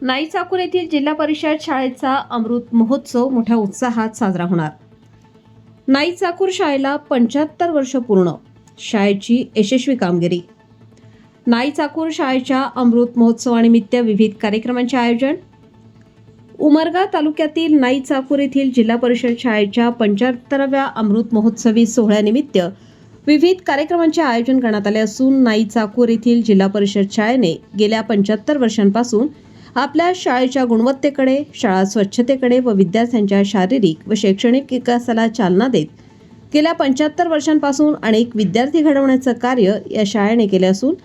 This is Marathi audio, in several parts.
नाई चाकूर येथील जिल्हा परिषद शाळेचा अमृत महोत्सव मोठ्या उत्साहात साजरा होणार। नाई चाकूर शाळेला 75 वर्ष पूर्ण, शाळेची यशस्वी कामगिरी। नाई चाकूर शाळेच्या अमृत महोत्सवानिमित्त विविध कार्यक्रमांचे आयोजन। उमरगा तालुक्यातील नाई चाकूर येथील जिल्हा परिषद शाळेच्या 75व्या अमृत महोत्सवी सोहळ्यानिमित्त विविध कार्यक्रमांचे आयोजन करण्यात आले असून नाई चाकूर येथील जिल्हा परिषद शाळेने गेल्या 75 वर्षांपासून आपल्या शाळेच्या गुणवत्तेकडे, शाळा स्वच्छतेकडे व विद्यार्थ्यांच्या शारीरिक व शैक्षणिक विकासाला चालना देत गेल्या 75 वर्षांपासून अनेक विद्यार्थी घडवण्याचं कार्य या शाळेने केले असून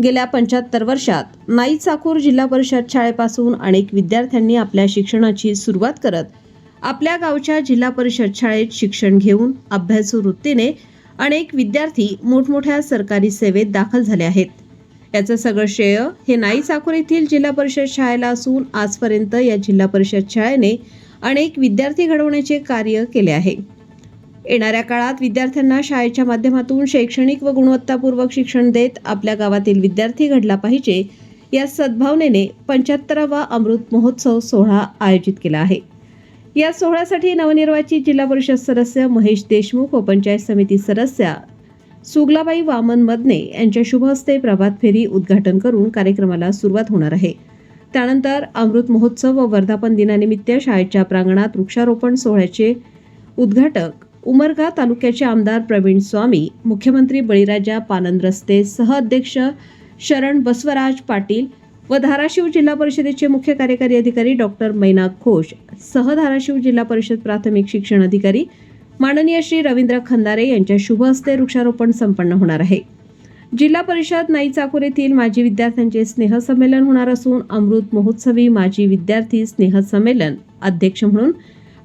गेल्या 75 वर्षात नाई चाकूर जिल्हा परिषद शाळेपासून अनेक विद्यार्थ्यांनी आपल्या शिक्षणाची सुरुवात करत आपल्या गावच्या जिल्हा परिषद शाळेत शिक्षण घेऊन अभ्यासू वृत्तीने अनेक विद्यार्थी मोठमोठ्या सरकारी सेवेत दाखल झाले आहेत। याचं सगळं श्रेय हे नाई चाकूर येथील जिल्हा परिषद शाळेला असून आजपर्यंत या जिल्हा परिषद शाळेने अनेक विद्यार्थी घडवण्याचे कार्य केले आहे। येणाऱ्या काळात विद्यार्थ्यांना शाळेच्या माध्यमातून शैक्षणिक व गुणवत्तापूर्वक शिक्षण देत आपल्या गावातील विद्यार्थी घडला पाहिजे या सद्भावनेने 75वा अमृत महोत्सव सोहळा आयोजित केला आहे। या सोहळ्यासाठी नवनिर्वाचित जिल्हा परिषद सदस्य महेश देशमुख व पंचायत समिती सदस्या सुगलाबाई वामन मदने यांच्या शुभ हस्ते प्रभात फेरी उद्घाटन करून कार्यक्रमाला सुरुवात होणार आहे। त्यानंतर अमृत महोत्सव व वर्धापन दिनानिमित्त शाळेच्या प्रांगणात वृक्षारोपण सोहळ्याचे उद्घाटक उमरगा तालुक्याचे आमदार प्रवीण स्वामी, मुख्यमंत्री बळीराजा पानंद सहअध्यक्ष शरण बसवराज पाटील व धाराशिव जिल्हा परिषदेचे मुख्य कार्यकारी अधिकारी डॉक्टर मैनाक घोष, धाराशिव जिल्हा परिषद प्राथमिक शिक्षण अधिकारी माननीय श्री रवींद्र खंदारे यांच्या शुभ हस्ते वृक्षारोपण संपन्न होणार आहे। जिल्हा परिषद नाई चाकूर येथील माजी विद्यार्थ्यांचे स्नेह संमेलन होणार असून अमृत महोत्सवी माजी विद्यार्थी स्नेह संमेलन अध्यक्ष म्हणून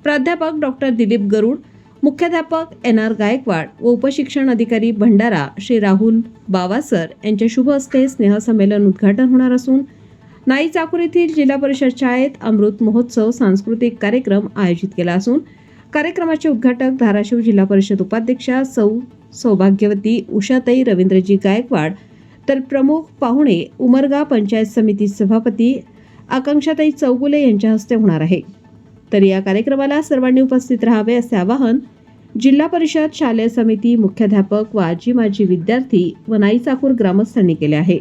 प्राध्यापक डॉक्टर दिलीप गरुड, मुख्याध्यापक NR गायकवाड व उपशिक्षण अधिकारी भंडारा श्री राहुल बावासर यांच्या शुभ हस्ते स्नेह संमेलन उद्घाटन होणार असून नाई चाकूर येथील जिल्हा परिषद शाळेत अमृत महोत्सव सांस्कृतिक कार्यक्रम आयोजित केला असून कार्यक्रमाचे उद्घाटक धाराशिव जिल्हा परिषद उपाध्यक्षा सौभाग्यवती उषाताई रवींद्रजी गायकवाड तर प्रमुख पाहुणे उमरगा पंचायत समिती सभापती आकांक्षाताई चौगुले यांच्या हस्ते होणार आहे। तर या कार्यक्रमाला सर्वांनी उपस्थित राहावे असे आवाहन जिल्हा परिषद शालेय समिती, मुख्याध्यापक व आजी माजी विद्यार्थी व नाई चाकूर ग्रामस्थांनी केले आहे।